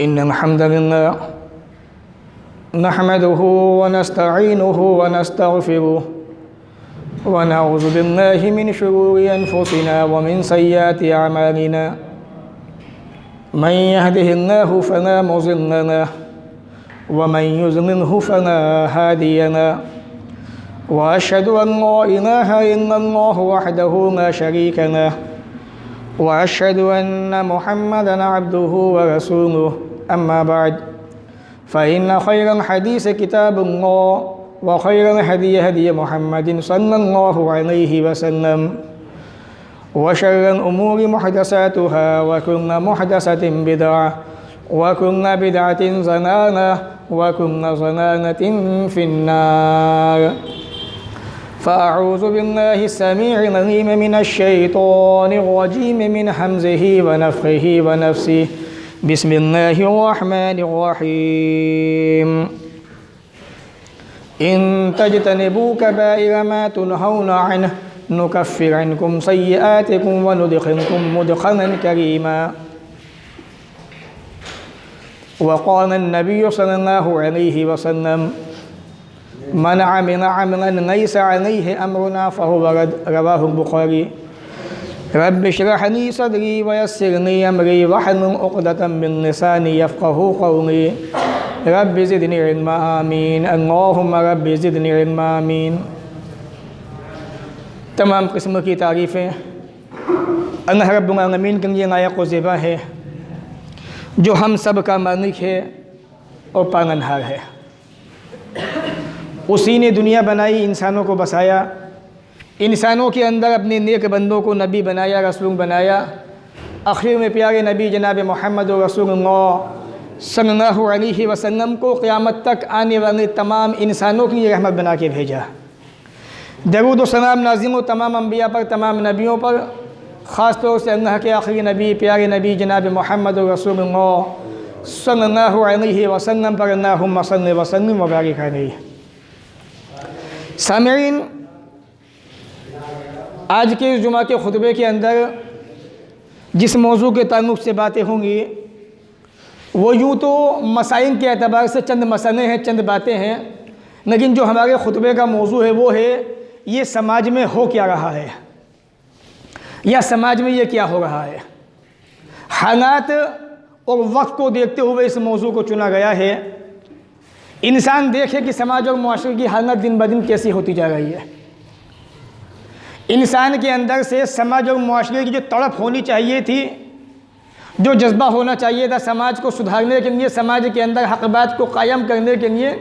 इन्नल हम्दलिल्लाह नहमदुहु व नस्तईनुहु व नस्तगफिरुहु व नऊज़ु बिल्लाहि मिन शुरूरि अनफुसिना व मिन सय्यिआति अअमालिना मन यहदिहिल्लाहु फला मुज़िल्ल लहु व मन युज़लिल्हु फला हादिय लहु व अशहदु अन ला इलाहा इल्लल्लाहु वहदहु ला शरीका लहु व अशहदु अन्न मुहम्मदन अब्दुहु व रसूलुहु अम्मा बअद फ़इन्न खैरल हदीस किताबुल्लाह व खैरल हदी हदी मुहम्मदिन सल्लल्लाहु अलैहि वसल्लम व शर्रल उमूरि मुहदसातुहा व कुल्लु मुहदसतिन बिदअह व कुल्लु बिदअतिन ज़लालह व कुल्लु ज़लालतिन फिन्नार। फ़अऊज़ु बिल्लाहि अस्समीइल अलीम मिनश शैतानिर रजीम मिन हम्ज़िहि व नफ़्ख़िहि व नफ़्सिहि बिस्मिल्लाहिर्रहमानिर्रहीम। इन तज्तनिबू कबाइर मा तुनहौना अन्हु नुकफ्फिर अन्कुम सय्यिआतिकुम व नुदखिलकुम मुदखलन करीमा। व क़ाल नबी सल्लल्लाहु अलैहि वसल्लम मन अमिल अमलन लैसा अलैहि अम्रुना फ़हुव रद्द। रवाहु बुख़ारी। रब्बि इश्रह ली सदरी व यस्सिर ली अमरी वहलुल उक़दतम मिन लिसानी यफ़क़हू क़ौली। रब्बि ज़िदनी इल्मा आमीन। अल्लाहुम्मा रब्बि ज़िदनी इल्मा आमीन। तमाम किस्म की तारीफ़ें अल्लाह रब्बुल आलमीन के लिए लायक़ व ज़िबा है, जो हम सब का मालिक है और पालनहार है। उसी ने दुनिया बनाई, इंसानों को बसाया, इंसानों के अंदर अपने नेक बंदों को नबी बनाया, रसूल बनाया। आखिर में प्यारे नबी जनाब मोहम्मद रसूलुल्लाह सल्लल्लाहु अलैहि वसल्लम को क़यामत तक आने वाले तमाम इंसानों के लिए रहमत बना के भेजा। दरूद व सलाम नाज़िम हो तमाम अम्बिया पर, तमाम नबियों पर, ख़ास तौर से अल्लाह के आखिरी नबी प्यारे नबी जनाब मोहम्मद रसूलुल्लाह सल्लल्लाहु अलैहि वसल्लम पर अल्लाहुम्मा सल्लि व सल्लिम व बारिक अलैहि। सामईन, आज के जुमा के खुतबे के अंदर जिस मौजू के ताल्लुक़ से बातें होंगी वो यूँ तो मसाइल के एतबार से चंद मसले हैं, चंद बातें हैं, लेकिन जो हमारे खुतबे का मौजू है वो है ये समाज में हो क्या रहा है, या समाज में ये क्या हो रहा है। हालात और वक्त को देखते हुए इस मौजू को चुना गया है। इंसान देखे कि समाज और मुआशरे की हालत दिन ब दिन कैसी होती जा रही है। इंसान के अंदर से समाज और मुआशरे की जो तड़प होनी चाहिए थी, जो जज्बा होना चाहिए था समाज को सुधारने के लिए, समाज के अंदर हक़ बात को कायम करने के लिए,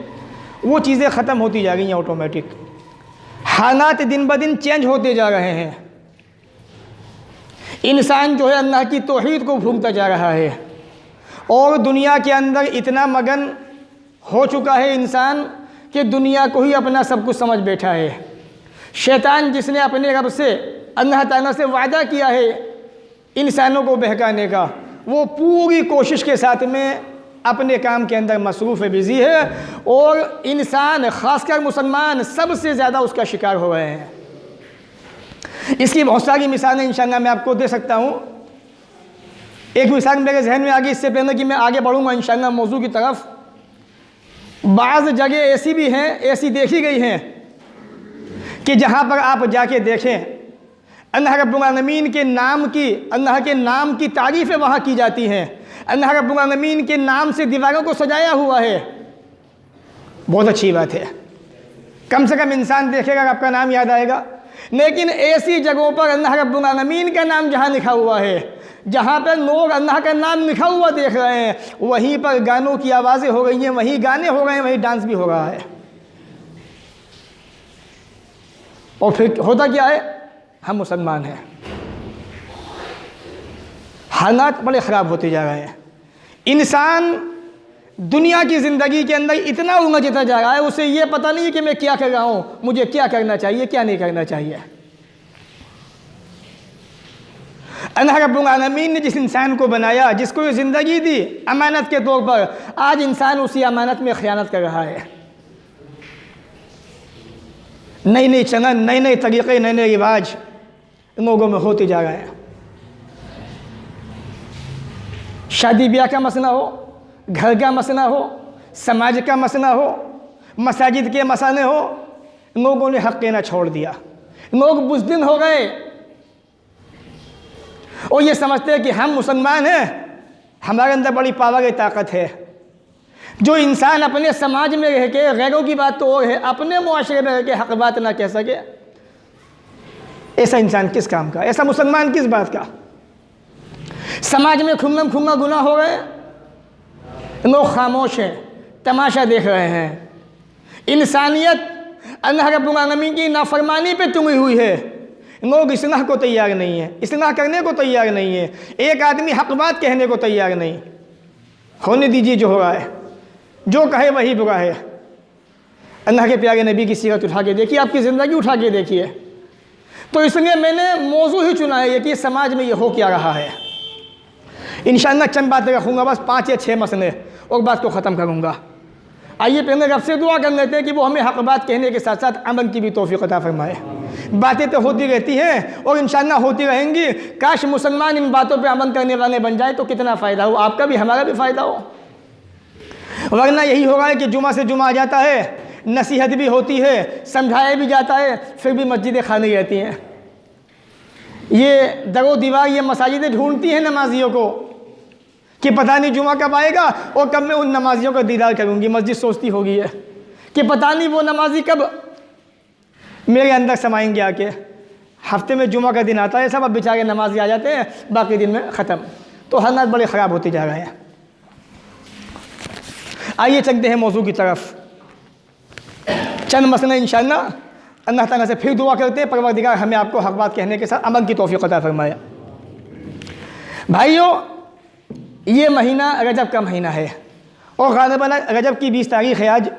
वो चीज़ें ख़त्म होती जा रही हैं ऑटोमेटिक। हालात दिन ब दिन चेंज होते जा रहे हैं। इंसान जो है अल्लाह की तौहीद को भूलता जा रहा है और दुनिया के अंदर इतना मगन हो चुका है इंसान कि दुनिया को ही अपना सब कुछ समझ बैठा है। शैतान जिसने अपने रब से, अल्लाह ताला से वादा किया है इंसानों को बहकाने का, वो पूरी कोशिश के साथ में अपने काम के अंदर मसरूफ़ बिज़ी है और इंसान ख़ासकर मुसलमान सबसे ज़्यादा उसका शिकार हो रहे हैं। इसकी बहुत सारी मिसालें इंशाअल्लाह मैं आपको दे सकता हूँ। एक मिसाल मेरे जहन में आ गई इससे पहले कि मैं आगे बढ़ूँगा इंशाअल्लाह मौजू की तरफ। बाज़ जगह ऐसी भी हैं, ऐसी देखी गई हैं कि जहाँ पर आप जाके देखें अल्लाह रब्बुल आलमीन के नाम की, अल्लाह के नाम की तारीफ़ें वहाँ की जाती हैं। अल्लाह रब्बुल आलमीन के नाम से दीवारों को सजाया हुआ है। बहुत अच्छी बात है, कम से कम इंसान देखेगा आपका नाम याद आएगा। लेकिन ऐसी जगहों पर अल्लाह रब्बुल आलमीन का नाम जहाँ लिखा हुआ है, जहाँ पर लोग अल्लाह का नाम लिखा हुआ देख रहे हैं, वहीं पर गानों की आवाज़ें हो रही हैं, वहीं गाने हो रहे हैं, वहीं डांस भी हो रहा है। और फिर होता क्या है, हम मुसलमान हैं। हालात बड़े ख़राब होते जा रहे हैं। इंसान दुनिया की ज़िंदगी के अंदर इतना उलझता जा रहा है, उसे ये पता नहीं है कि मैं क्या कर रहा हूँ, मुझे क्या करना चाहिए, क्या नहीं करना चाहिए। अल्लाह रब्बुल आलमीन ने जिस इंसान को बनाया, जिसको ये ज़िंदगी दी अमानत के तौर पर, आज इंसान उसी अमानत में ख़यानत कर रहा है। नई नई चलन, नए नए तरीक़े, नए नए रिवाज लोगों में होते जा रहे हैं। शादी ब्याह का मसला हो, घर का मसला हो, समाज का मसला हो, मसाजिद के मसाले हो, लोगों ने हक़ देना छोड़ दिया। लोग बुज़दिल हो गए और ये समझते हैं कि हम मुसलमान हैं, हमारे अंदर बड़ी पावर है, ताकत है। जो इंसान अपने समाज में रह के, गैरों की बात तो वो है, अपने मुआशरे में रह के हक़ बात ना कह सके, ऐसा इंसान किस काम का, ऐसा मुसलमान किस बात का। समाज में खुम्म खुम्मा गुनाह हो गए, लोग खामोश हैं, तमाशा देख रहे हैं। इंसानियत अल्लाह रब्बुल आलमीन की नाफरमानी पे तुंगी हुई है, लोग इस्लाह को तैयार नहीं है, इस्लाह करने को तैयार नहीं है, एक आदमी हक़ बात कहने को तैयार नहीं। होने दीजिए जो हो रहा है, जो कहे वही बुरा है। अल्लाह के प्यारे नबी की सीरत उठा के देखिए, आपकी ज़िंदगी उठा के देखिए। तो इसलिए मैंने मौजू ही चुना है कि समाज में ये हो क्या रहा है। इंशाअल्लाह चंद बातें रखूँगा, बस 5 या 6 मसले, और बात को ख़त्म करूँगा। आइए पहले रब से दुआ कर लेते हैं कि वो हमें हक़ बात कहने के साथ साथ अमल की भी तौफ़ीक़ अता फरमाए। बातें तो होती रहती हैं और इंशाअल्लाह होती रहेंगी। काश मुसलमान इन बातों पे अमल करने वाले बन जाए तो कितना फ़ायदा हो, आपका भी हमारा भी फ़ायदा हो। वरना यही होगा है कि जुमा से जुमा आ जाता है, नसीहत भी होती है, समझाया भी जाता है, फिर भी मस्जिदें खाली रहती हैं। ये दरो दीवार, ये मसाजिदें ढूंढती हैं नमाजियों को कि पता नहीं जुमा कब आएगा और कब मैं उन नमाजियों का दीदार करूँगी। मस्जिद सोचती होगी है कि पता नहीं वो नमाजी कब मेरे अंदर समाएंगे आके। हफ्ते में जुमा का दिन आता है, सब अब बेचारे नमाजी आ जाते हैं, बाकी दिन में ख़त्म। तो हालात बड़े ख़राब होते जा रहे हैं। आइए चलते हैं मौजू की तरफ। चंद मसले इंशाअल्लाह अल्लाह ताला से फिर दुआ करते हैं, परवरदिगार हमें आपको हक़ बात कहने के साथ अमल की तौफ़ीक़ अता फरमाए। भाइयों, ये महीना रजब का महीना है और ग़ालिबन रजब की 20 तारीख़ है आज।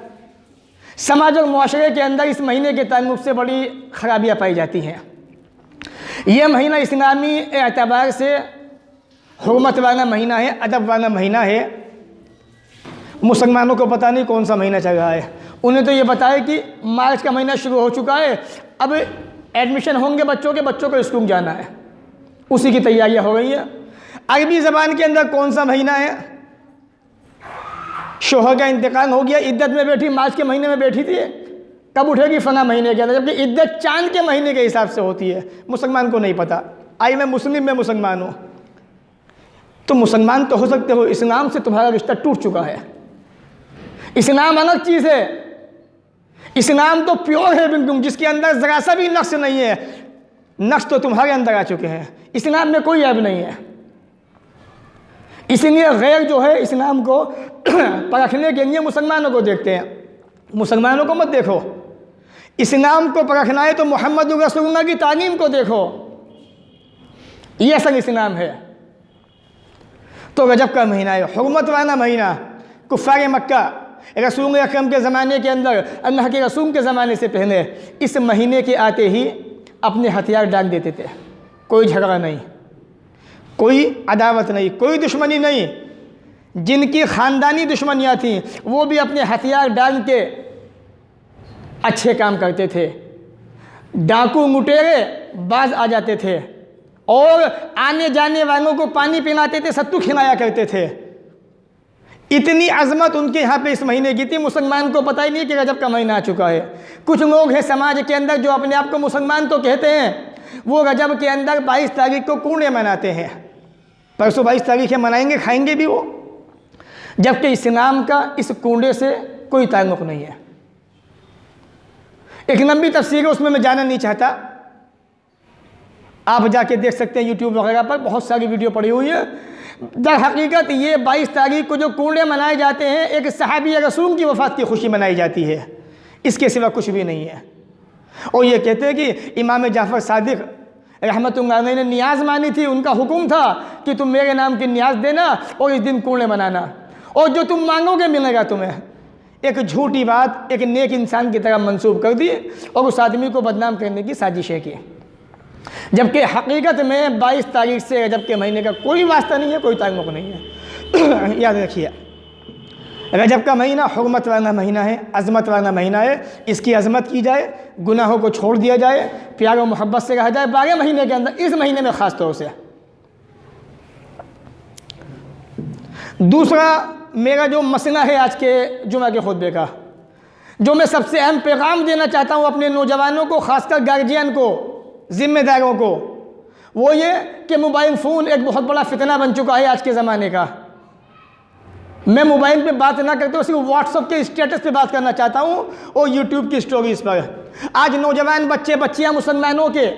समाज और मुआशरे के अंदर इस महीने के ताल्लुक़ से बड़ी ख़राबियाँ पाई जाती हैं। यह महीना इस्लामी एतबार से हुर्मत वाला महीना है, अदब वाला महीना है। मुसलमानों को पता नहीं कौन सा महीना चल रहा है। उन्हें तो ये बताया कि मार्च का महीना शुरू हो चुका है, अब एडमिशन होंगे बच्चों को स्कूल जाना है, उसी की तैयारियां हो रही हैं। अरबी ज़बान के अंदर कौन सा महीना है, शोहर का इंतकाल हो गया, इद्दत में बैठी, मार्च के महीने में बैठी थी, कब उठेगी फना महीने के अंदर, जबकि इद्दत चांद के महीने के हिसाब से होती है। मुसलमान को नहीं पता। आई मैं मुस्लिम में मुसलमान हूँ, तो मुसलमान तो हो सकते हो, इस्लाम से तुम्हारा रिश्ता टूट चुका है। इस्लाम अलग चीज़ है, इस्लाम तो प्योर है बिल्कुल, जिसके अंदर ज़रा सा भी नक्श नहीं है। नक्श तो तुम्हारे अंदर आ चुके हैं, इस्लाम में कोई ऐब नहीं है। इसलिए गैर जो है इस्लाम को परखने के लिए मुसलमानों को देखते हैं, मुसलमानों को मत देखो। इस्लाम को परखना है तो मोहम्मद रसूलुल्लाह की तालीम को देखो, ये असल इस्लाम है। तो रजब का महीना है, हुर्मत वाला महीना। कुफ़ार मक्का रसूल अकरम के ज़माने के अंदर, अल्लाह के रसूल के ज़माने से पहले, इस महीने के आते ही अपने हथियार डाल देते थे। कोई झगड़ा नहीं, कोई अदावत नहीं, कोई दुश्मनी नहीं। जिनकी ख़ानदानी दुश्मनियाँ थीं वो भी अपने हथियार डाल के अच्छे काम करते थे। डाकू मुटेरे बाज आ जाते थे और आने जाने वालों को पानी पिलाते थे, सत्तू खिलाया करते थे। इतनी अज़मत उनके यहाँ पे इस महीने की थी, मुसलमान को पता ही नहीं कि रजब का महीना आ चुका है। कुछ लोग हैं समाज के अंदर जो अपने आप को मुसलमान तो कहते हैं, वो रजब के अंदर 22 तारीख को कूड़े मनाते हैं। परसों 22 तारीख है, मनाएंगे, खाएंगे भी वो, जबकि इस्लाम का इस कूड़े से कोई ताल्लुक़ नहीं है। एक लंबी तफसीर है, उसमें मैं जाना नहीं चाहता, आप जाके देख सकते हैं यूट्यूब वगैरह पर, बहुत सारी वीडियो पड़ी हुई है। दर हकीकत ये 22 तारीख को जो कूड़े मनाए जाते हैं, एक सहाबी रसूल की वफ़ात की खुशी मनाई जाती है, इसके सिवा कुछ भी नहीं है। और ये कहते हैं कि इमाम जाफ़र सादिक रहमतुल्लाह अलैह ने नियाज़ मानी थी, उनका हुक्म था कि तुम मेरे नाम की नियाज़ देना और इस दिन कूड़े मनाना, और जो तुम मांगोगे मिलेगा तुम्हें। एक झूठी बात एक नेक इंसान की तरह मंसूब कर दी और उस आदमी को बदनाम करने की साजिशें की, जबकि हकीकत में 22 तारीख से रजब के महीने का कोई वास्ता नहीं है, कोई ताल्लुक़ नहीं है। याद रखिए, रजब का महीना हुर्मत वाला महीना है, अज़मत वाला महीना है। इसकी अज़मत की जाए, गुनाहों को छोड़ दिया जाए, प्यार और मोहब्बत से रहा जाए 12 महीने के अंदर, इस महीने में ख़ास तौर से। दूसरा मेरा जो मसला है आज के जुमा के खुतबे का, जो मैं सबसे अहम पैगाम देना चाहता हूँ अपने नौजवानों को, ख़ासकर गार्जियन को, ज़िम्मेदारों को, वो ये कि मोबाइल फ़ोन एक बहुत बड़ा फितना बन चुका है आज के ज़माने का। मैं मोबाइल पे बात ना करते हुए सिर्फ व्हाट्सअप के स्टेटस पे बात करना चाहता हूँ और यूट्यूब की स्टोरीज़ पर। आज नौजवान बच्चे बच्चियाँ मुसलमानों के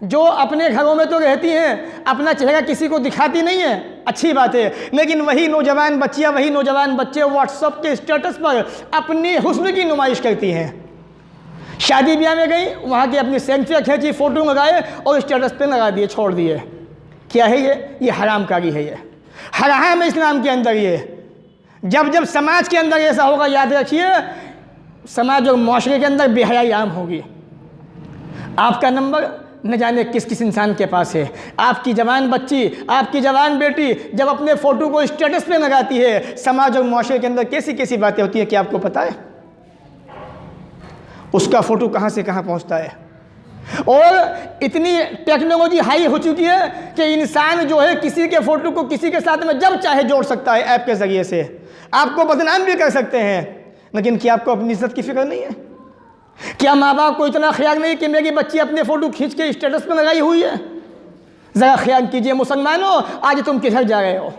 जो अपने घरों में तो रहती हैं, अपना चेहरा किसी को दिखाती नहीं है, अच्छी बात है, लेकिन वही नौजवान बच्चियाँ, वही नौजवान बच्चे व्हाट्सअप के स्टेटस पर अपनी हुस्न की नुमाइश करती हैं। शादी ब्याह में गई, वहाँ की अपनी सेल्फी खींची, फ़ोटो लगाए और स्टेटस पे लगा दिए, छोड़ दिए। क्या है ये हरामकारी है, ये हराम है इस्लाम के अंदर। ये जब जब समाज के अंदर ऐसा होगा, याद रखिए, समाज और माशरे के अंदर बेहयाई आम होगी। आपका नंबर न जाने किस किस इंसान के पास है। आपकी जवान बच्ची, आपकी जवान बेटी जब अपने फ़ोटो को स्टेटस पे लगाती है, समाज और माशरे के अंदर कैसी कैसी बातें होती हैं, क्या आपको पता है? उसका फ़ोटो कहाँ से कहाँ पहुँचता है। और इतनी टेक्नोलॉजी हाई हो चुकी है कि इंसान जो है किसी के फ़ोटो को किसी के साथ में जब चाहे जोड़ सकता है, ऐप के ज़रिए से आपको बदनाम भी कर सकते हैं। लेकिन क्या आपको अपनी इज्जत की फिक्र नहीं है? क्या माँ बाप को इतना ख्याल नहीं कि मेरी बच्ची अपने फ़ोटो खींच के स्टेटस पर लगाई हुई है? ज़रा ख्याल कीजिए मुसलमानों, आज तुम किधर जा रहे हो?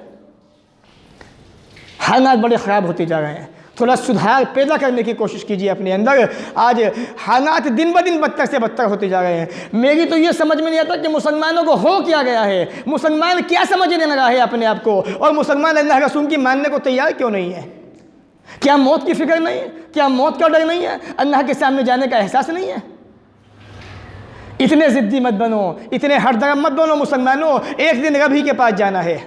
हालात बड़े ख़राब होते जा रहे हैं। थोड़ा सुधार पैदा करने की कोशिश कीजिए अपने अंदर। आज हालात दिन ब दिन बदतर से बदतर होते जा रहे हैं। मेरी तो ये समझ में नहीं आता कि मुसलमानों को हो क्या गया है, मुसलमान क्या समझने लगा है अपने आप को, और मुसलमान अल्लाह रसूल की मानने को तैयार क्यों नहीं है? क्या मौत की फिक्र नहीं है? क्या मौत का डर नहीं है? अल्लाह के सामने जाने का एहसास नहीं है? इतने ज़िद्दी मत बनो, इतने हरदर्म मत बनो मुसलमानों। एक दिन रब ही के पास जाना है,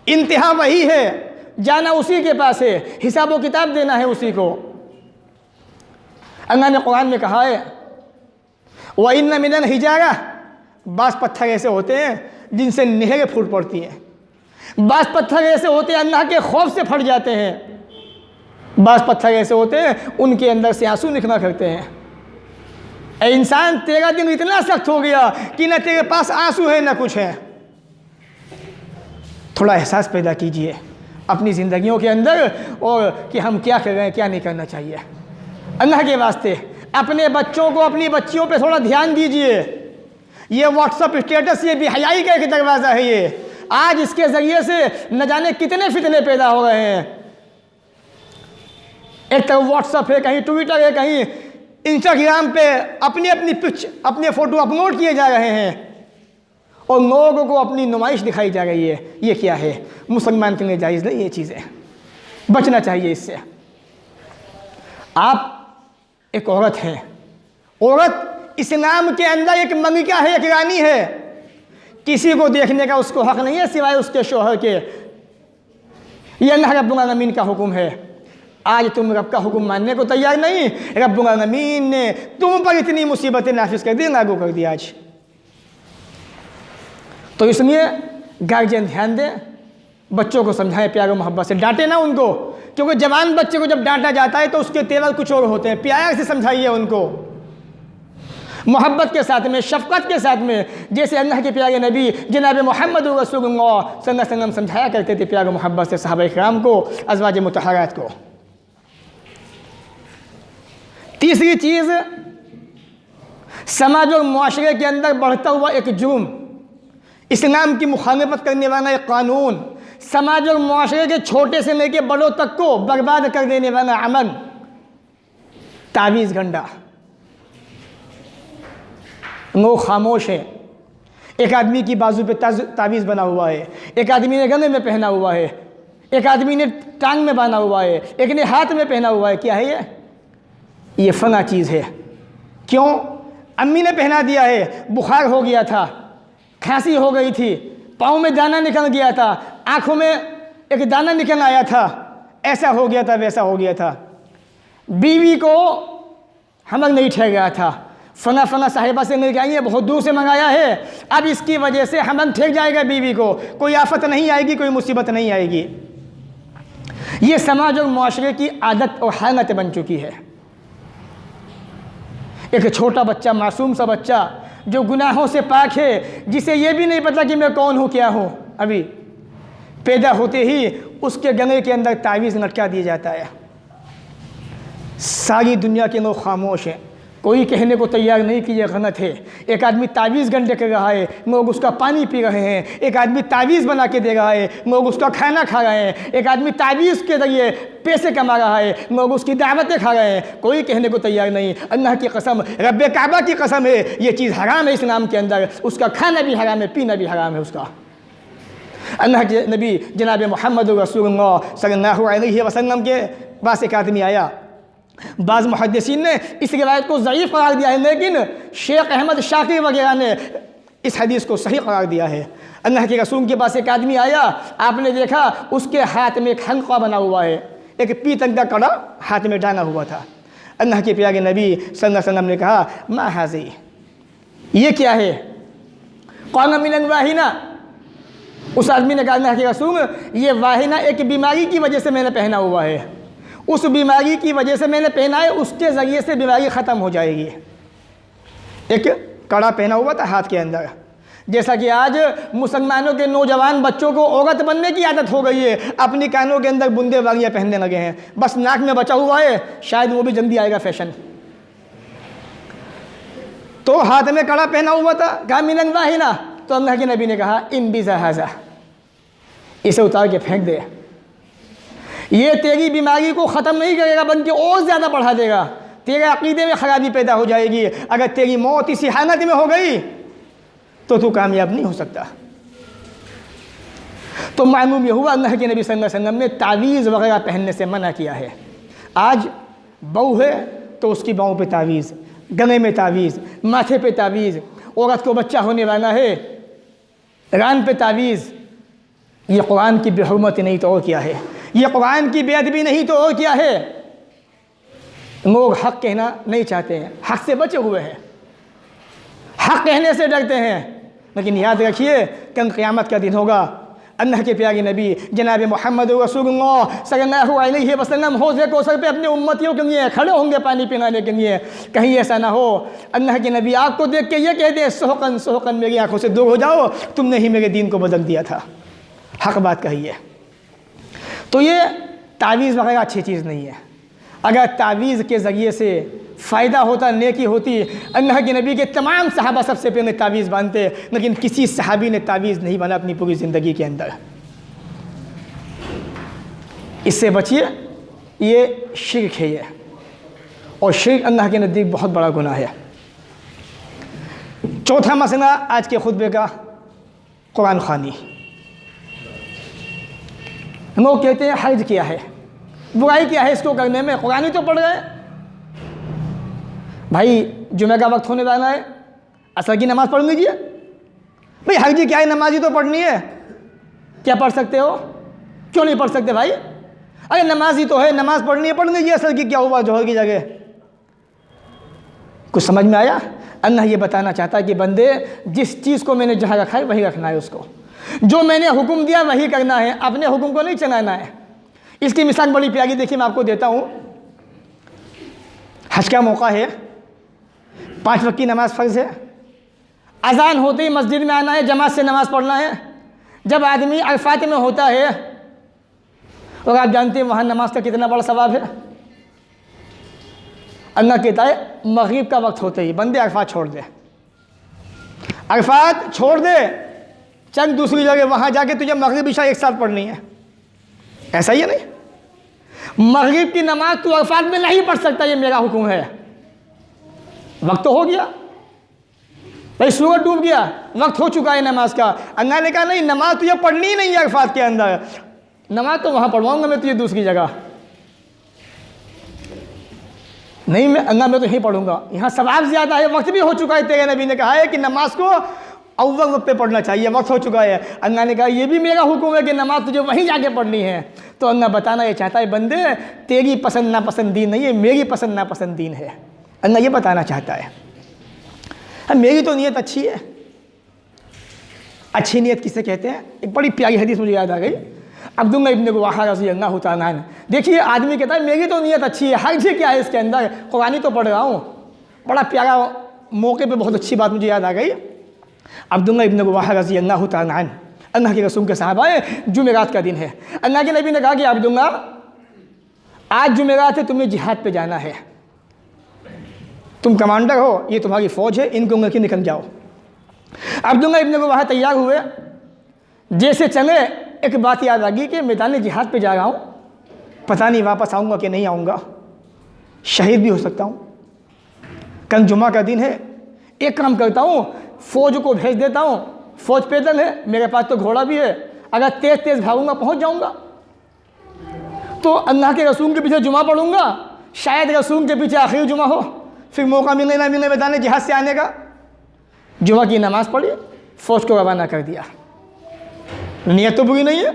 इंतहा वही है, जाना उसी के पास है, हिसाब व किताब देना है उसी को। अल्लाह ने कुरान में कहा है, व इन्न मिनल हिजारा, बास पत्थर ऐसे होते हैं जिनसे नहरें फूट पड़ती हैं। बास पत्थर ऐसे होते हैं अल्लाह के खौफ से फट जाते हैं। बास पत्थर ऐसे होते हैं उनके अंदर से आंसू निकला करते हैं। ए इंसान, तेरा दिन इतना सख्त हो गया कि न तेरे पास आंसू है न कुछ है। थोड़ा एहसास पैदा कीजिए अपनी ज़िंदगियों के अंदर, और कि हम क्या कर रहे हैं, क्या नहीं करना चाहिए। अल्लाह के वास्ते अपने बच्चों को, अपनी बच्चियों पे थोड़ा ध्यान दीजिए। ये व्हाट्सअप स्टेटस, ये बेहयाई का एक दरवाज़ा है। ये आज इसके ज़रिए से न जाने कितने फितने पैदा हो रहे हैं। एक तरफ व्हाट्सअप है, कहीं ट्विटर है, कहीं इंस्टाग्राम पे अपनी अपनी पिक्च, अपने फ़ोटो अपलोड किए जा रहे हैं और लोगों को अपनी नुमाइश दिखाई जा रही है। ये क्या है? मुसलमान के लिए जायज़ नहीं ये चीज़ें, बचना चाहिए इससे। आप एक औरत हैं, औरत इस्लाम के अंदर एक मलिका है, एक रानी है। किसी को देखने का उसको हक़ नहीं है सिवाय उसके शौहर के। ये अल्लाह रब्बुल आलमीन का हुक्म है। आज तुम रब का हुक्म मानने को तैयार नहीं, रब्बुल आलमीन ने तुम पर इतनी मुसीबतें नाफिज कर दी, लागू कर दी आज। तो इसलिए गार्जियन ध्यान दें, बच्चों को समझाएं प्यार और मोहब्बत से, डांटे ना उनको, क्योंकि जवान बच्चे को जब डांटा जाता है तो उसके तेवर कुछ और होते हैं। प्यार से समझाइए उनको, मोहब्बत के साथ में, शफ़क़त के साथ में, जैसे अल्लाह के प्यारे नबी जनाब मोहम्मद रसूलुल्लाह सल्लल्लाहु अलैहि वसल्लम समझाया करते थे प्यार और मोहब्बत से सहाबा इकराम को, अज़वाज मुतहरात को। तीसरी चीज़, समाज और मुआशरे के अंदर बढ़ता हुआ एक जुर्म, इस्लाम की मुखालफत करने वाला एक कानून, समाज और मुआशरे के छोटे से लेकर बड़ों तक को बर्बाद कर देने वाला अमल, तावीज़ गंडा। लोग खामोश हैं। एक आदमी की बाजू पे तावीज़ बना हुआ है, एक आदमी ने गले में पहना हुआ है, एक आदमी ने टांग में बांधा हुआ है, एक ने हाथ में पहना हुआ है। क्या है ये फना चीज़ है। क्यों? अम्मी ने पहना दिया है, बुखार हो गया था, खांसी हो गई थी, पाँव में दाना निकल गया था, आँखों में एक दाना निकल आया था, ऐसा हो गया था, वैसा हो गया था, बीवी को हमल नहीं ठहर गया था, फना फना साहिबा से मिल के आई है, बहुत दूर से मंगाया है, अब इसकी वजह से हमल ठेक जाएगा बीवी को, कोई आफत नहीं आएगी, कोई मुसीबत नहीं आएगी। ये समाज और मुआशरे की आदत और हालत बन चुकी है। एक छोटा बच्चा, मासूम सा बच्चा जो गुनाहों से पाक है, जिसे ये भी नहीं पता कि मैं कौन हूँ, क्या हूँ, अभी पैदा होते ही उसके गले के अंदर तावीज़ लटका दिया जाता है। सारी दुनिया के लोग खामोश हैं, कोई कहने को तैयार नहीं कि यह गलत है। एक आदमी तावीज़ गंडे कर रहा है, लोग उसका पानी पी रहे हैं। एक आदमी तावीज़ बना के दे रहा है, लोग उसका खाना खा रहे हैं। एक आदमी तावीज़ के ज़रिए पैसे कमा रहा है, लोग उसकी दावतें खा रहे हैं। कोई कहने को तैयार नहीं। अल्लाह की कसम, रब्बे काबा की कसम है, ये चीज़ हराम है इस्लाम के अंदर। उसका खाना भी हराम है, पीना भी हराम है उसका। अल्लाह के नबी जनाब मोहम्मद रसूलुल्लाह सल्लल्लाहु अलैहि वसल्लम के पास एक आदमी आया। बाज़ मुहद्दिसीन ने इस रिवायत को ज़ईफ़ करार दिया है, लेकिन शेख अहमद शाकिर वगैरह ने इस हदीस को सही करार दिया है। अल्लाह के रसूल के पास एक आदमी आया, आपने देखा उसके हाथ में एक हल्का बना हुआ है, एक पीतल का कड़ा हाथ में डाला हुआ था। अल्लाह के प्यारे नबी सल्लल्लाहु अलैहि वसल्लम ने कहा, मा हाज़ी, ये क्या है? क़ाल मिनल वाहिना। उस आदमी ने कहा, अल्लाह के रसूल, ये वाहिना एक बीमारी की वजह से मैंने पहना हुआ है। उस बीमारी की वजह से मैंने पहना है, उसके ज़रिए से बीमारी ख़त्म हो जाएगी। एक कड़ा पहना हुआ था हाथ के अंदर। जैसा कि आज मुसलमानों के नौजवान बच्चों को औरत बनने की आदत हो गई है, अपनी कानों के अंदर बुंदे वालियाँ पहनने लगे हैं, बस नाक में बचा हुआ है, शायद वो भी जल्दी आएगा फैशन। तो हाथ में कड़ा पहना हुआ था, कहा मिनल वाहिना। तो अल्लाह के नबी ने कहा, इन बिज़ा हाज़ा, इसे उतार के फेंक दे। ये तेरी बीमारी को ख़त्म नहीं करेगा, बल्कि और ज़्यादा बढ़ा देगा। तेरे अक़ीदे में ख़राबी पैदा हो जाएगी। अगर तेरी मौत इसी हालत में हो गई तो तू कामयाब नहीं हो सकता। तो मालूम यह हुआ अल्लाह के नबी सल्लल्लाहु अलैहि वसल्लम ने तावीज़ वगैरह पहनने से मना किया है। आज बहू है तो उसकी बाहों पे तावीज़, गले में तावीज़, माथे पे तावीज़, औरत को बच्चा होने वाला है, रान पे तावीज़। ये कुरान की बेहुरमती नहीं तो और क्या है? ये कुरान की बेअदबी नहीं तो और क्या है? लोग हक़ कहना नहीं चाहते हैं, हक़ से बचे हुए हैं, हक़ कहने से डरते हैं। लेकिन याद रखिए, कल क़यामत का दिन होगा। अल्लाह के प्यारे नबी जनाब मोहम्मद रसूलुल्लाह सल्लल्लाहु अलैहि वसल्लम हौज़े कौसर पे अपने उम्मतियों के लिए खड़े होंगे पानी पिलाने के लिए। कहीं ऐसा ना हो अल्लाह के नबी आग को देख के ये कह दे, सोहकन सोहकन मेरी आंखों से दूर हो जाओ, तुमने ही मेरे दीन को बदल दिया था। हक़ बात कही है। तो ये तावीज़ वगैरह अच्छी चीज़ नहीं है। अगर तावीज़ के ज़रिए से फ़ायदा होता, नेकी होती, अल्लाह के नबी के तमाम सहाबा सबसे पहले तावीज़ बांधते, लेकिन किसी सहाबी ने तावीज़ नहीं बांधा अपनी पूरी ज़िंदगी के अंदर। इससे बचिए, ये शिर्क है ये, और शिर्क अल्लाह के नज़दीक बहुत बड़ा गुनाह है। चौथा मसला आज के खुतबे का, कुरान ख़वानी। लोग कहते हैं हर्ज क्या है, बुराई क्या है इसको करने में, कुरान ही तो पढ़ रहे हैं। भाई जुमे का वक्त होने वाला है, असर की नमाज़ पढ़ लीजिए। भाई हर्ज क्या है, नमाज ही तो पढ़नी है, क्या पढ़ सकते हो, क्यों नहीं पढ़ सकते भाई? अरे नमाज ही तो है, नमाज पढ़नी है, पढ़ लीजिए। असर की क्या हुआ जोहर की जगह? कुछ समझ में आया? अल्लाह ये बताना चाहता है कि बंदे, जिस चीज़ को मैंने जहाँ रखा है वही रखना है, उसको जो मैंने हुक्म दिया वही करना है, अपने हुक्म को नहीं चलाना है। इसकी मिसाल बड़ी प्यारी देखिए, मैं आपको देता हूँ। हज का मौका है, 5 वक्त की नमाज़ फ़र्ज़ है, अज़ान होते ही मस्जिद में आना है, जमात से नमाज़ पढ़ना है। जब आदमी अरफ़ात में होता है, और आप जानते हैं वहाँ नमाज का कितना बड़ा सवाब है। अल्लाह कहता है मग़रिब का वक्त होते ही बंदे अरफ़ात छोड़ दे, अरफ़ात छोड़ दे, चल दूसरी जगह, वहाँ जाके तुझे मग़रिब इशा एक साथ पढ़नी है। ऐसा ही है नहीं? मग़रिब की नमाज तू अरफ़ात में नहीं पढ़ सकता, ये मेरा हुक्म है। वक्त तो हो गया भाई, सूरज डूब गया, वक्त हो चुका है नमाज का। अल्लाह ने कहा नहीं, नमाज तुझे पढ़नी ही नहीं है अरफ़ात के अंदर, नमाज तो वहाँ पढ़वाऊँगा मैं तुझे दूसरी जगह। नहीं, मैं अल्लाह में तो यहीं पढ़ूंगा, यहाँ सवाब ज़्यादा है, वक्त भी हो चुका है। तेरे नबी ने कहा है कि नमाज को अव्वल वक्त पे पढ़ना चाहिए, वक्त हो चुका है। अल्लाह ने कहा ये भी मेरा हुक्म है कि नमाज तुझे वहीं जाके पढ़नी है। तो अल्लाह बताना ये चाहता है, बंदे तेरी पसंद नापसंद दीन नहीं है, मेरी पसंद नापसंद दीन है। अल्लाह ये बताना चाहता है। मेरी तो नीयत अच्छी है। अच्छी नीयत किसे कहते हैं? एक बड़ी प्यारी हदीस मुझे याद आ गई, अब्दुल्लाह इब्न रवाहा रज़ियल्लाहु तआला अन्हु। देखिए आदमी कहता है मेरी तो नीयत अच्छी है, हर्ज क्या है इसके अंदर, कुरान ही तो पढ़ रहा हूँ। बड़ा प्यारा मौके पे बहुत अच्छी बात मुझे याद आ गई। अब्दुल्लाह इब्न रवाहा रज़ियल्लाहु तआला अन्हु अल्लाह के रसूल के साहब आए, जुमेरात का दिन है। अल्लाह के नबी ने कहा कि अब्दुल्ला आज जुमेरात है, तुम्हें जिहाद पे जाना है, तुम कमांडर हो, ये तुम्हारी फ़ौज है, इनको लेके निकल जाओ। अब्दुल्ला इब्न रवाहा तैयार हुए, जैसे चले एक बात याद आ गई कि मैदान जिहाद पे जा रहा हूँ, पता नहीं वापस आऊँगा कि नहीं आऊँगा, शहीद भी हो सकता हूँ, कल जुमा का दिन है, एक काम करता हूँ फ़ौज को भेज देता हूँ, फ़ौज पैदल है, मेरे पास तो घोड़ा भी है, अगर तेज़ तेज़ भागूंगा पहुँच जाऊँगा, तो अल्लाह के रसूल के पीछे जुमा पढ़ूंगा, शायद रसूल के पीछे आखिरी जुमा हो, फिर मौका मिले ना मिले मैदान जिहाद से आने का। जुमा की नमाज़ पढ़ी, फ़ौज को रवाना कर दिया। नियत तो बुरी नहीं है,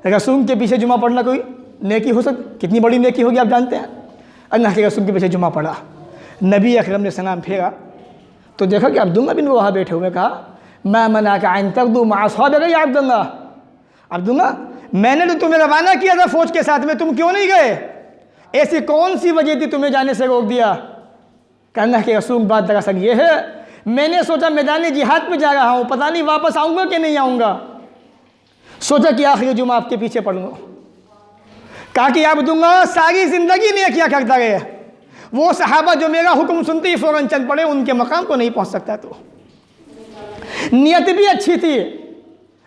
रसूल के पीछे जुमा पढ़ना कोई नेकी हो सकती, कितनी बड़ी नेकी होगी आप जानते हैं। अल्लाह के रसूल के पीछे जुमा पढ़ा, नबी अकरम ने सलाम फेरा तो देखा कि अब्दुल्ला बिन रवाहा बैठे हुए। कहा मैं मना का आइन तक दू मासहा गई अब्दुल्ला, अब्दुल्ला मैंने तो तुम्हें रवाना किया था फ़ौज के साथ में, तुम क्यों नहीं गए, ऐसी कौन सी वजह थी तुम्हें जाने से रोक दिया। कहना कि रसूल बात दरअसल ये है, मैंने सोचा मैदान जिहाद पे जा रहा हूँ, पता नहीं वापस आऊँगा कि नहीं आऊँगा, सोचा कि आखिरी जुमा आपके पीछे पढ़ूँगा। कहा कि अब्दुल्ला सारी ज़िंदगी ने क्या करता रहे, वो सहाबा जो मेरा हुक्म सुनते ही फ़ौरन चल पड़े, उनके मकाम को नहीं पहुँच सकता। तो नियत भी अच्छी थी,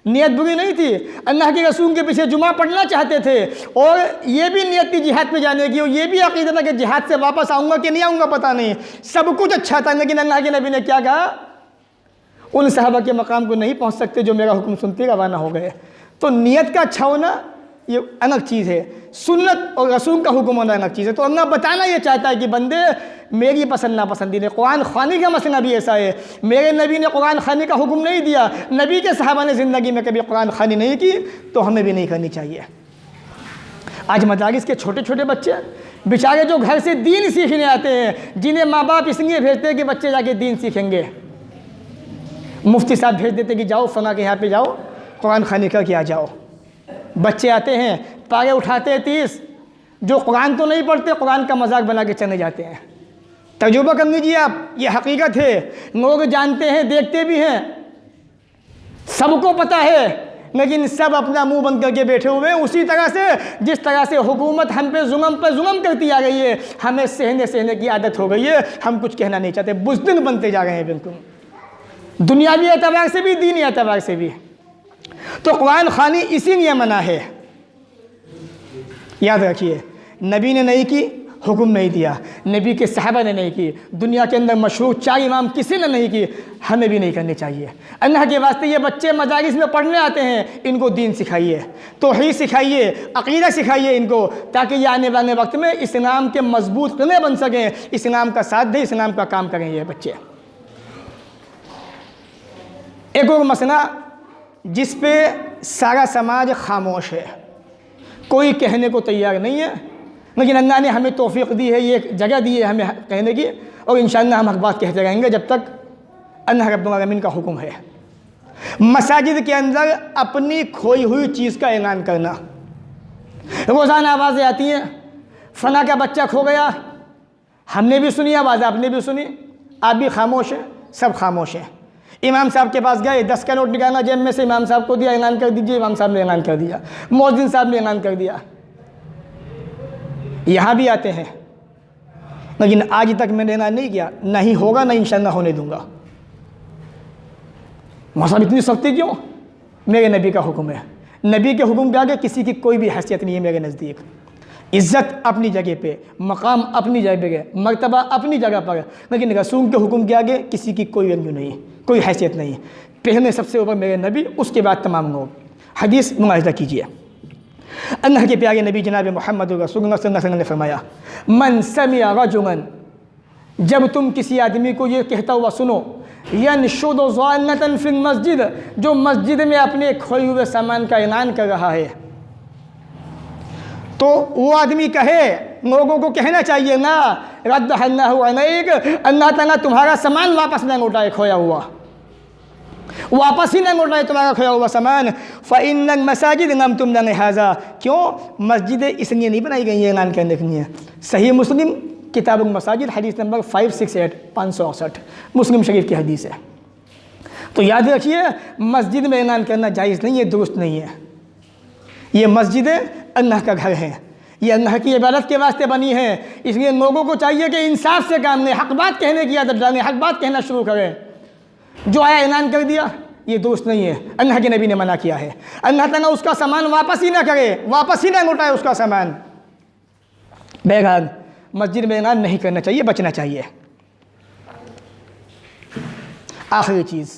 नियत बुरी नहीं थी, अल्लाह के रसूल के पीछे जुमा पढ़ना चाहते थे, और ये भी नियत थी जिहाद पे जाने की, और ये भी अकीदा था कि जिहाद से वापस आऊँगा कि नहीं आऊँगा पता नहीं, सब कुछ अच्छा था। लेकिन अल्लाह के नबी ने क्या कहा, उन सहाबा के मकाम को नहीं पहुँच सकते जो मेरा हुक्म सुनते रवाना हो गए। तो नियत का अच्छा होना ये अलग चीज़ है, सुन्नत और रसूल का हुक्म होना अलग चीज़ है। तो अल्लाह बताना ये चाहता है कि बंदे मेरी पसंद नापसंदी ने, कुरान ख़वानी का मसला भी ऐसा है, मेरे नबी ने कुरान ख़वानी का हुक्म नहीं दिया, नबी के सहाबा ने ज़िंदगी में कभी कुरान ख़वानी नहीं की, तो हमें भी नहीं करनी चाहिए। आज मदारिस के छोटे छोटे बच्चे बेचारे जो घर से दीन सीखने आते हैं, जिन्हें माँ बाप इसलिए भेजते हैं कि बच्चे जाके दीन सीखेंगे, मुफ्ती साहब भेज देते कि जाओ फला के यहाँ पे जाओ कुरान ख़वानी करके आ जाओ, बच्चे आते हैं पारे उठाते हैं 30, जो कुरान तो नहीं पढ़ते, कुरान का मजाक बना के चले जाते हैं। तजुर्बा कर लीजिए आप, ये हकीकत है, लोग जानते हैं, देखते भी हैं, सबको पता है, लेकिन सब अपना मुंह बंद करके बैठे हुए हैं। उसी तरह से जिस तरह से हुकूमत हम पे जुल्म करती आ गई है, हमें सहने की आदत हो गई है, हम कुछ कहना नहीं चाहते, बुज़दिल बनते जा रहे हैं बिल्कुल, दुनियावी एतबार से भी दीनी एतबार से भी। तो कुरान ख़वानी इसीलिए मना है, याद रखिए, नबी ने नहीं की, हुक्म नहीं दिया, नबी के सहाबा ने नहीं की, दुनिया के अंदर मशहूर 4 इमाम किसी ने नहीं की, हमें भी नहीं करनी चाहिए। अल्लाह के वास्ते ये बच्चे मजालिस में पढ़ने आते हैं, इनको दीन सिखाइए, तौहीद सिखाइए, अक़ीदा सिखाइए इनको, ताकि ये आने वाले वक्त में इस्लाम के मजबूत क़िले बन सकें, इस्लाम का साथ दें, इस्लाम का काम करें ये बच्चे। एक और मसला जिस पे सारा समाज खामोश है, कोई कहने को तैयार नहीं है, लेकिन अल्लाह ने हमें तौफीक दी है, ये जगह दी है हमें कहने की, और इंशाअल्लाह हम हक बात कहते रहेंगे जब तक अल्लाह रब्बुल आलमीन का हुक्म है। मसाजिद के अंदर अपनी खोई हुई चीज़ का ऐलान करना, रोज़ाना आवाज़ें आती हैं, फला का बच्चा खो गया, हमने भी सुनी आवाज़, आपने भी सुनी, आप भी खामोश हैं, सब खामोश हैं। इमाम साहब के पास गए, 10 का नोट निकालना जेब में से, इमाम साहब को दिया, ऐलान कर दीजिए, इमाम साहब ने ऐलान कर दिया, मौज़िन साहब ने ऐलान कर दिया। यहाँ भी आते हैं, लेकिन आज तक मैंने ऐलान नहीं किया, नहीं होगा, नहीं इंशाअल्लाह होने दूंगा। मौसम इतनी सख्ती क्यों? मेरे नबी का हुक्म है, नबी के हुक्म के आगे किसी की कोई भी हैसियत नहीं है मेरे नज़दीक। इज़्ज़त अपनी जगह पे, मकाम अपनी जगह पे, मर्तबा अपनी जगह पर, लेकिन रसूल के हुक्म के आगे किसी की कोई वैल्यू नहीं, कोई हैसियत नहीं। पहले सबसे ऊपर मेरे नबी, उसके बाद तमाम लोग। हदीस मुलाहिज़ा कीजिए, अल्लाह के प्यारे नबी जनाब मोहम्मद रसूलुल्लाह सल्लल्लाहु अलैहि वसल्लम ने फरमाया, मन समिअ रजुलन, जब तुम किसी आदमी को ये कहता हुआ सुनो, यनशुदु ज़ालतन फिल मस्जिद, जो मस्जिद में अपने खोए हुए सामान का ऐलान कर रहा है, तो वो आदमी कहे, लोगों को कहना चाहिए ना, रद्दल्लाहु अलैक, अल्लाह ताला तुम्हारा सामान वापस न लौटाए, खोया हुआ वापस ही न लौटाए तुम्हारा खोया हुआ सामान। फ़इन्नल मसाजिद लम तुबना लिहाज़ा, क्यों? मस्जिदें इसलिए नहीं बनाई गई हैं ऐलान करने के लिए। सही मुस्लिम किताबुल मसाजिद हदीस नंबर 568 मुस्लिम शरीफ की हदीस है। तो याद रखिए, मस्जिद में ऐलान करना जायज़ नहीं है, दुरुस्त नहीं है। ये मस्जिद अल्लाह का घर है, ये अल्लाह की इबादत के वास्ते बनी है, इसलिए लोगों को चाहिए कि इंसाफ से काम लें, हक बात कहने की आदत डालें, हक बात कहना शुरू करें। जो आया ऐलान कर दिया, ये दुरुस्त नहीं है, अल्लाह के नबी ने मना किया है। अल्लाह ताला उसका सामान वापस ही ना करे, वापस ही ना लौटाए उसका सामान। बहरहाल मस्जिद में ऐलान नहीं करना चाहिए, बचना चाहिए। आखिरी चीज़,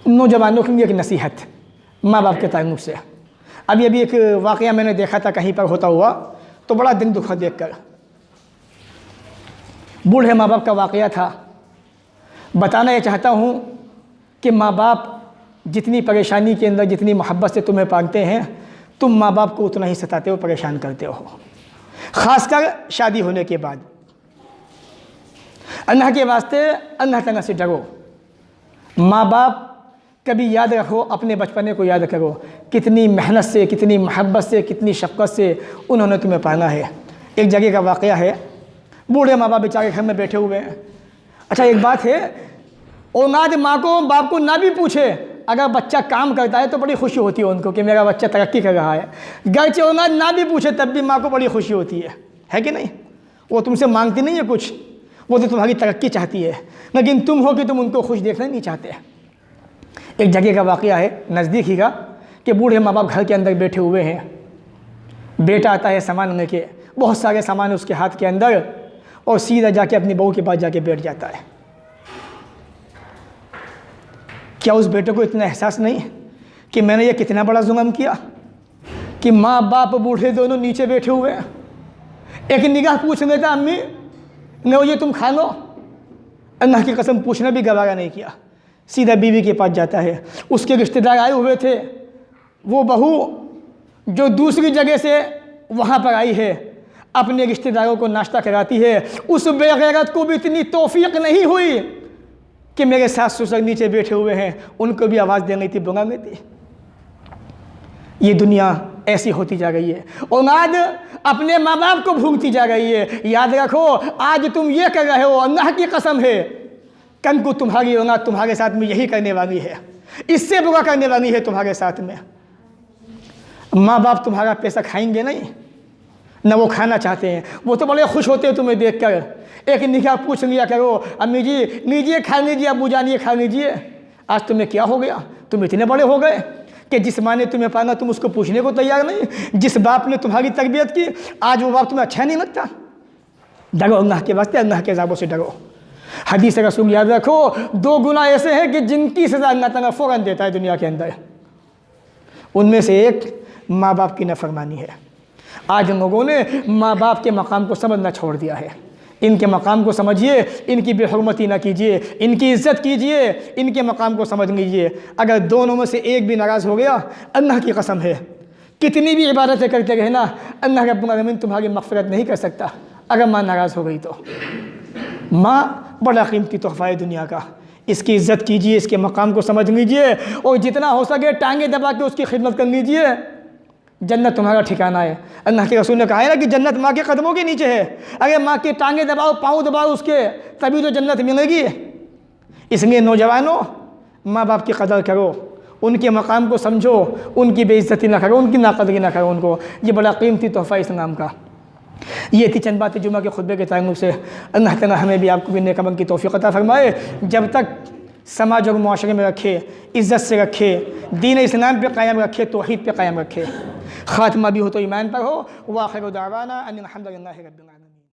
नौजवानों के लिए एक नसीहत माँ बाप के ताल्लुक़ से। अभी एक वाक़या मैंने देखा था कहीं पर होता हुआ, तो बड़ा दिल दुखा देखकर। बूढ़े माँ बाप का वाक़या था। बताना ये चाहता हूँ कि माँ बाप जितनी परेशानी के अंदर, जितनी मोहब्बत से तुम्हें पालते हैं, तुम माँ बाप को उतना ही सताते हो, परेशान करते हो, ख़ासकर शादी होने के बाद। अल्लाह के वास्ते अल्लाह ताला से डरो। माँ बाप कभी याद रखो, अपने बचपने को याद करो, कितनी मेहनत से, कितनी मोहब्बत से, कितनी शफ़क़त से उन्होंने तुम्हें पाला है। एक जगह का वाक़या है, बूढ़े माँ बाप बेचारे घर में बैठे हुए हैं। अच्छा, एक बात है, औलाद माँ को बाप को ना भी पूछे, अगर बच्चा काम करता है तो बड़ी खुशी होती है उनको कि मेरा बच्चा तरक्की कर रहा है। गर्चे औलाद ना भी पूछे तब भी माँ को बड़ी खुशी होती है कि नहीं? वो तुमसे मांगती नहीं है कुछ, वो तो तुम्हारी तरक्की चाहती है, लेकिन तुम हो कि तुम उनको खुश देखना नहीं चाहते। एक जगह का वाक़या है, नज़दीक ही का, कि बूढ़े माँ बाप घर के अंदर बैठे हुए हैं। बेटा आता है सामान लेके, बहुत सारे सामान उसके हाथ के अंदर, और सीधा जाके अपनी बहू के पास जाके बैठ जाता है। क्या उस बेटे को इतना एहसास नहीं कि मैंने ये कितना बड़ा जुल्म किया कि माँ बाप बूढ़े दोनों नीचे बैठे हुए हैं? एक निगाह पूछ लेता, अम्मी लो ये तुम खा लो। अल्लाह की कसम पूछना भी गवारा नहीं किया, सीधा बीवी के पास जाता है। उसके रिश्तेदार आए हुए थे, वो बहू जो दूसरी जगह से वहाँ पर आई है, अपने रिश्तेदारों को नाश्ता कराती है। उस बेगैरत को भी इतनी तौफीक नहीं हुई कि मेरे सास ससुर नीचे बैठे हुए हैं, उनको भी आवाज़ दे रही थी, बुला लेती। ये दुनिया ऐसी होती जा रही है, औलाद अपने माँ बाप को भूलती जा रही है। याद रखो, आज तुम ये कर रहे हो, अल्लाह की कसम है, कल को तुम्हारी औलाद तुम्हारे साथ में यही करने वाली है, इससे बुरा करने वाली है तुम्हारे साथ में। माँ बाप तुम्हारा पैसा खाएंगे नहीं, न वो खाना चाहते हैं, वो तो बड़े खुश होते हैं तुम्हें देखकर। एक निगाह पूछ लिया करो, अम्मी जी लीजिए खा लीजिए, अब्बू जानिए खा लीजिए, आज तुम्हें क्या हो गया? तुम इतने बड़े हो गए कि जिस माँ ने तुम्हें पाला तुम उसको पूछने को तैयार नहीं। जिस बाप ने तुम्हारी तरबियत की, आज वो बाप तुम्हें अच्छा नहीं लगता। डरो अल्लाह के वास्ते, अल्लाह के अज़ाबों से डरो। हदीस रसूल याद रखो, 2 गुनाह ऐसे हैं कि जिनकी सज़ा अल्लाह ताला फ़ौरन देता है दुनिया के अंदर। उनमें से एक माँ बाप की नाफरमानी है। आज लोगों ने माँ बाप के मकाम को समझना छोड़ दिया है। इनके मकाम को समझिए, इनकी बेहुरमती ना कीजिए, इनकी इज़्ज़त कीजिए, इनके मकाम को समझ लीजिए। अगर दोनों में से एक भी नाराज़ हो गया, अल्लाह की कसम है, कितनी भी इबादतें करते रहना, अल्लाह रब्बुल आलमीन तुम्हारी मग़फ़िरत नहीं कर सकता अगर माँ नाराज़ हो गई तो। माँ बड़ा कीमती तोहफ़ा है दुनिया का, इसकी इज़्ज़त कीजिए, इसके मकाम को समझ लीजिए, और जितना हो सके टांगे दबा के उसकी खिदमत कर लीजिए। जन्नत तुम्हारा ठिकाना है। अल्लाह के रसूल ने कहा है ना कि जन्नत माँ के कदमों के नीचे है। अगर माँ के टांगे दबाओ, पाँव दबाओ उसके, तभी तो जन्नत मिलेगी। इसलिए नौजवानों, माँ बाप की कदर करो, उनके मकाम को समझो, उनकी बेइज्जती ना करो, उनकी नाकदरी ना करो उनको। ये बड़ा कीमती तोहफ़ा इस्लाम का। ये थी चंद बातें जुमा के खुतबे के ताल्लुक़ से। अल्लाह ताला हमें भी आपको भी नेक अमल की तौफ़ीक़ अता फ़रमाए। जब तक समाज और मुआशरे में रखे, इज़्ज़त से रखे, दीन इस्लाम पे कायम रखे, तौहीद पे कायम रखे, ख़ात्मा भी हो तो ईमान पर हो। व आखिर दावाना अनिल हम्दुलिल्लाहि रब्बिल आलमीन।